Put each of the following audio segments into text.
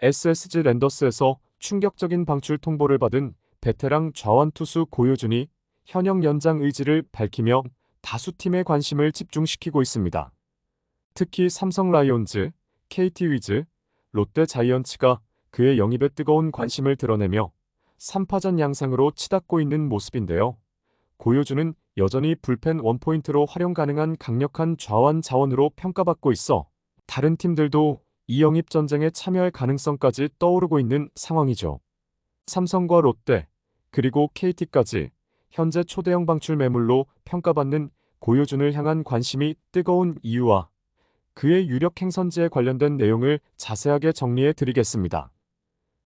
SSG 랜더스에서 충격적인 방출 통보를 받은 베테랑 좌완 투수 고효준이 현역 연장 의지를 밝히며 다수 팀의 관심을 집중시키고 있습니다. 특히 삼성 라이온즈, KT 위즈, 롯데 자이언츠가 그의 영입에 뜨거운 관심을 드러내며 3파전 양상으로 치닫고 있는 모습인데요. 고효준은 여전히 불펜 원포인트로 활용 가능한 강력한 좌완 자원으로 평가받고 있어 다른 팀들도 이 영입 전쟁에 참여할 가능성까지 떠오르고 있는 상황이죠. 삼성과 롯데, 그리고 KT까지 현재 초대형 방출 매물로 평가받는 고효준을 향한 관심이 뜨거운 이유와 그의 유력 행선지에 관련된 내용을 자세하게 정리해 드리겠습니다.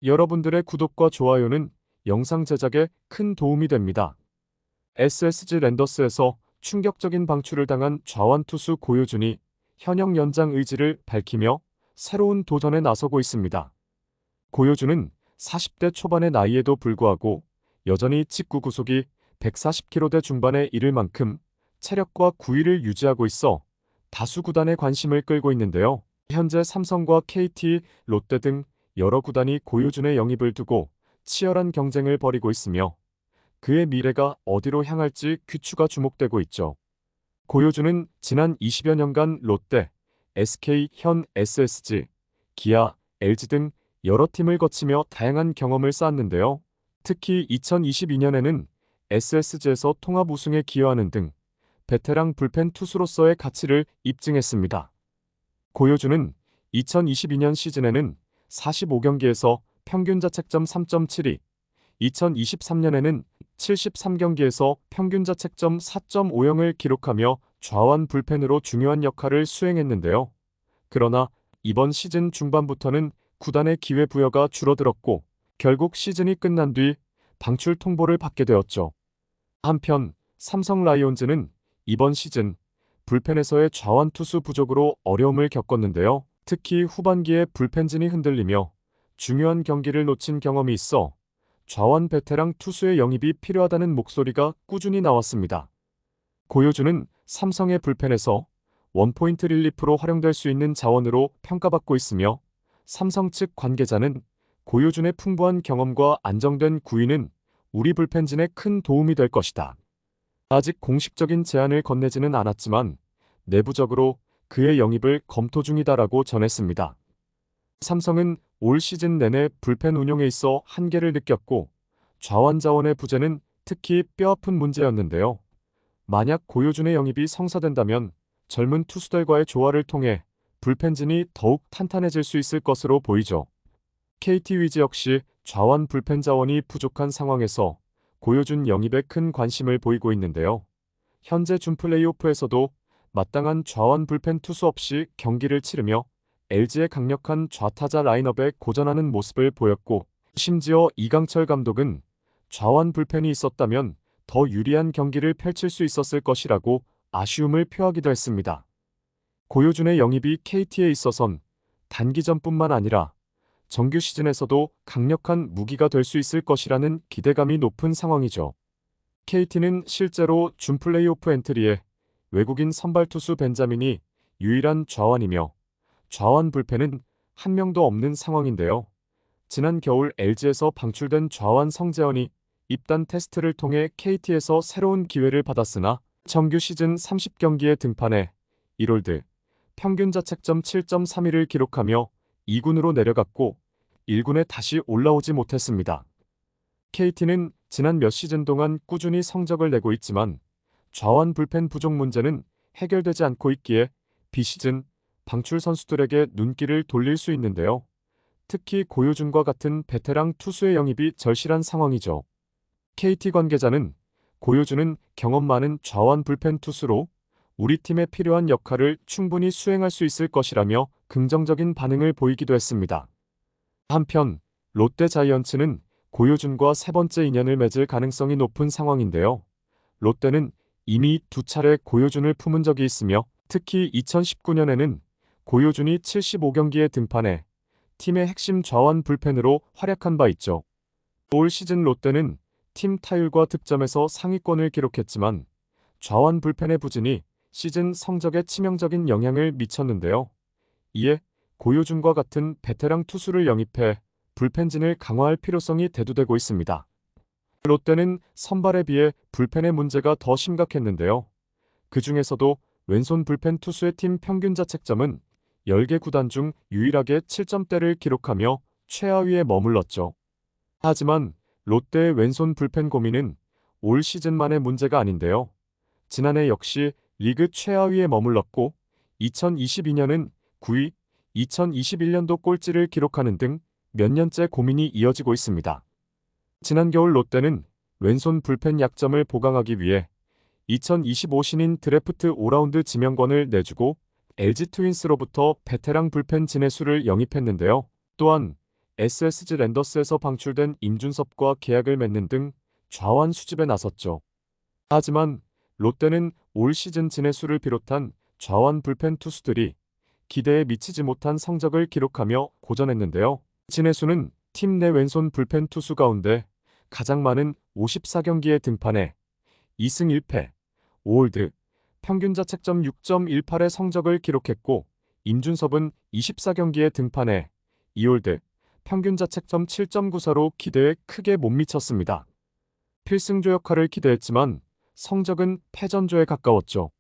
여러분들의 구독과 좋아요는 영상 제작에 큰 도움이 됩니다. SSG 랜더스에서 충격적인 방출을 당한 좌완 투수 고효준이 현역 연장 의지를 밝히며 새로운 도전에 나서고 있습니다. 고효준은 40대 초반의 나이에도 불구하고 여전히 직구 구속이 140km대 중반에 이를 만큼 체력과 구위를 유지하고 있어 다수 구단의 관심을 끌고 있는데요. 현재 삼성과 KT, 롯데 등 여러 구단이 고효준의 영입을 두고 치열한 경쟁을 벌이고 있으며 그의 미래가 어디로 향할지 귀추가 주목되고 있죠. 고효준은 지난 20여 년간 롯데, SK, 현 SSG, 기아, LG 등 여러 팀을 거치며 다양한 경험을 쌓았는데요. 특히 2022년에는 SSG에서 통합 우승에 기여하는 등 베테랑 불펜 투수로서의 가치를 입증했습니다. 고효준은 2022년 시즌에는 45경기에서 평균 자책점 3.72, 2023년에는 73경기에서 평균 자책점 4.50을 기록하며 좌완 불펜으로 중요한 역할을 수행했는데요. 그러나 이번 시즌 중반부터는 구단의 기회 부여가 줄어들었고 결국 시즌이 끝난 뒤 방출 통보를 받게 되었죠. 한편 삼성 라이온즈는 이번 시즌 불펜에서의 좌완 투수 부족으로 어려움을 겪었는데요. 특히 후반기에 불펜진이 흔들리며 중요한 경기를 놓친 경험이 있어 좌완 베테랑 투수의 영입이 필요하다는 목소리가 꾸준히 나왔습니다. 고효준은 삼성의 불펜에서 원포인트 릴리프로 활용될 수 있는 자원으로 평가받고 있으며 삼성 측 관계자는 고효준의 풍부한 경험과 안정된 구위는 우리 불펜진에 큰 도움이 될 것이다. 아직 공식적인 제안을 건네지는 않았지만 내부적으로 그의 영입을 검토 중이다라고 전했습니다. 삼성은 올 시즌 내내 불펜 운용에 있어 한계를 느꼈고 좌완 자원의 부재는 특히 뼈아픈 문제였는데요. 만약 고효준의 영입이 성사된다면 젊은 투수들과의 조화를 통해 불펜진이 더욱 탄탄해질 수 있을 것으로 보이죠. KT 위즈 역시 좌완 불펜 자원이 부족한 상황에서 고효준 영입에 큰 관심을 보이고 있는데요. 현재 준 플레이오프에서도 마땅한 좌완 불펜 투수 없이 경기를 치르며 LG의 강력한 좌타자 라인업에 고전하는 모습을 보였고 심지어 이강철 감독은 좌완 불펜이 있었다면 더 유리한 경기를 펼칠 수 있었을 것이라고 아쉬움을 표하기도 했습니다. 고효준의 영입이 KT에 있어선 단기전뿐만 아니라 정규 시즌에서도 강력한 무기가 될 수 있을 것이라는 기대감이 높은 상황이죠. KT는 실제로 준 플레이오프 엔트리에 외국인 선발 투수 벤자민이 유일한 좌완이며 좌완 불펜은 한 명도 없는 상황인데요. 지난 겨울 LG에서 방출된 좌완 성재현이 입단 테스트를 통해 KT에서 새로운 기회를 받았으나 정규 시즌 30경기에 등판해 1홀드, 평균 자책점 7.31을 기록하며 2군으로 내려갔고 1군에 다시 올라오지 못했습니다. KT는 지난 몇 시즌 동안 꾸준히 성적을 내고 있지만 좌완 불펜 부족 문제는 해결되지 않고 있기에 비시즌 방출 선수들에게 눈길을 돌릴 수 있는데요. 특히 고효준과 같은 베테랑 투수의 영입이 절실한 상황이죠. KT 관계자는 고효준은 경험 많은 좌완 불펜 투수로 우리 팀에 필요한 역할을 충분히 수행할 수 있을 것이라며 긍정적인 반응을 보이기도 했습니다. 한편 롯데 자이언츠는 고효준과 세 번째 인연을 맺을 가능성이 높은 상황인데요. 롯데는 이미 2차례 고효준을 품은 적이 있으며 특히 2019년에는 고효준이 75경기에 등판해 팀의 핵심 좌완 불펜으로 활약한 바 있죠. 올 시즌 롯데는 팀 타율과 득점에서 상위권을 기록했지만 좌완 불펜의 부진이 시즌 성적에 치명적인 영향을 미쳤는데요. 이에 고효준과 같은 베테랑 투수를 영입해 불펜진을 강화할 필요성이 대두되고 있습니다. 롯데는 선발에 비해 불펜의 문제가 더 심각했는데요. 그 중에서도 왼손 불펜 투수의 팀 평균 자책점은 10개 구단 중 유일하게 7점대를 기록하며 최하위에 머물렀죠. 하지만 롯데의 왼손 불펜 고민은 올 시즌만의 문제가 아닌데요. 지난해 역시 리그 최하위에 머물렀고 2022년은 9위, 2021년도 꼴찌를 기록하는 등 몇 년째 고민이 이어지고 있습니다. 지난 겨울 롯데는 왼손 불펜 약점을 보강하기 위해 2025 신인 드래프트 5라운드 지명권을 내주고 LG 트윈스로부터 베테랑 불펜 진해수를 영입했는데요. 또한 SSG 랜더스에서 방출된 임준섭과 계약을 맺는 등 좌완 수집에 나섰죠. 하지만 롯데는 올 시즌 진해수를 비롯한 좌완 불펜 투수들이 기대에 미치지 못한 성적을 기록하며 고전했는데요. 진해수는 팀 내 왼손 불펜 투수 가운데 가장 많은 54경기에 등판해 2승 1패, 5홀드, 평균 자책점 6.18의 성적을 기록했고 임준섭은 24경기에 등판해 2홀드, 평균 자책점 7.94로 기대에 크게 못 미쳤습니다. 필승조 역할을 기대했지만 성적은 패전조에 가까웠죠.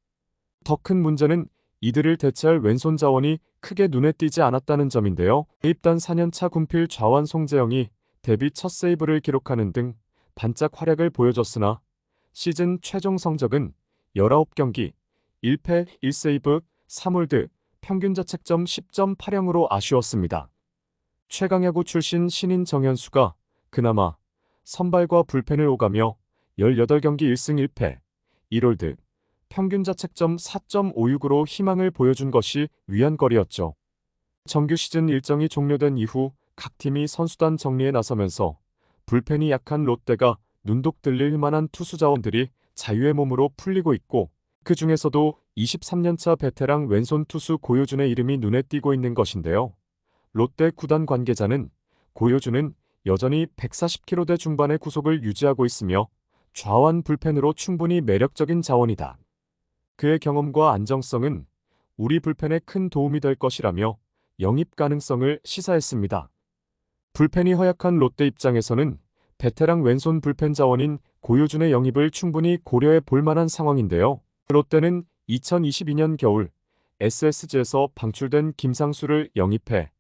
더 큰 문제는 이들을 대체할 왼손 자원이 크게 눈에 띄지 않았다는 점인데요. 입단 4년차 군필 좌완 송재영이 데뷔 첫 세이브를 기록하는 등 반짝 활약을 보여줬으나 시즌 최종 성적은 19경기, 1패 1세이브, 3홀드, 평균 자책점 10.80으로 아쉬웠습니다. 최강야구 출신 신인 정현수가 그나마 선발과 불펜을 오가며 18경기 1승 1패, 1홀드, 평균 자책점 4.56으로 희망을 보여준 것이 위안거리였죠. 정규 시즌 일정이 종료된 이후 각 팀이 선수단 정리에 나서면서 불펜이 약한 롯데가 눈독 들릴 만한 투수 자원들이 자유의 몸으로 풀리고 있고 그 중에서도 23년차 베테랑 왼손 투수 고효준의 이름이 눈에 띄고 있는 것인데요. 롯데 구단 관계자는 고효준은 여전히 140km대 중반의 구속을 유지하고 있으며 좌완 불펜으로 충분히 매력적인 자원이다. 그의 경험과 안정성은 우리 불펜에 큰 도움이 될 것이라며 영입 가능성을 시사했습니다. 불펜이 허약한 롯데 입장에서는 베테랑 왼손 불펜 자원인 고효준의 영입을 충분히 고려해 볼 만한 상황인데요. 롯데는 2022년 겨울 SSG에서 방출된 김상수를 영입해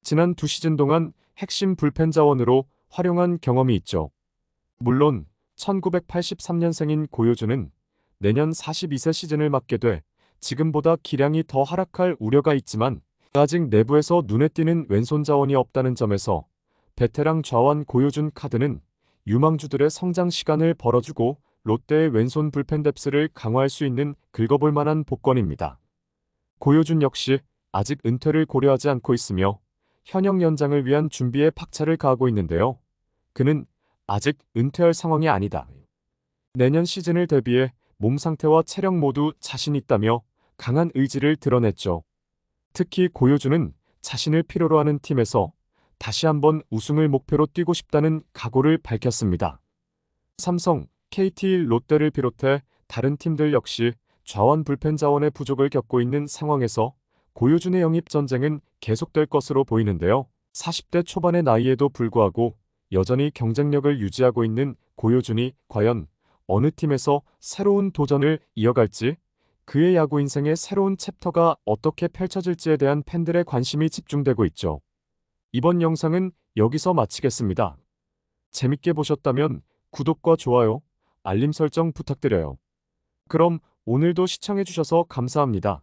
지난 2시즌 동안 핵심 불펜 자원으로 활용한 경험이 있죠. 물론 1983년생인 고효준은 내년 42세 시즌을 맞게 돼 지금보다 기량이 더 하락할 우려가 있지만 아직 내부에서 눈에 띄는 왼손 자원이 없다는 점에서 베테랑 좌완 고효준 카드는 유망주들의 성장 시간을 벌어주고 롯데의 왼손 불펜 뎁스를 강화할 수 있는 긁어볼 만한 복권입니다. 고효준 역시 아직 은퇴를 고려하지 않고 있으며 현역 연장을 위한 준비에 박차를 가하고 있는데요. 그는 아직 은퇴할 상황이 아니다. 내년 시즌을 대비해 몸 상태와 체력 모두 자신 있다며 강한 의지를 드러냈죠. 특히 고효준은 자신을 필요로 하는 팀에서 다시 한번 우승을 목표로 뛰고 싶다는 각오를 밝혔습니다. 삼성, KT, 롯데를 비롯해 다른 팀들 역시 좌완 불펜 자원의 부족을 겪고 있는 상황에서 고효준의 영입 전쟁은 계속될 것으로 보이는데요. 40대 초반의 나이에도 불구하고 여전히 경쟁력을 유지하고 있는 고효준이 과연 어느 팀에서 새로운 도전을 이어갈지, 그의 야구 인생의 새로운 챕터가 어떻게 펼쳐질지에 대한 팬들의 관심이 집중되고 있죠. 이번 영상은 여기서 마치겠습니다. 재밌게 보셨다면 구독과 좋아요, 알림 설정 부탁드려요. 그럼 오늘도 시청해주셔서 감사합니다.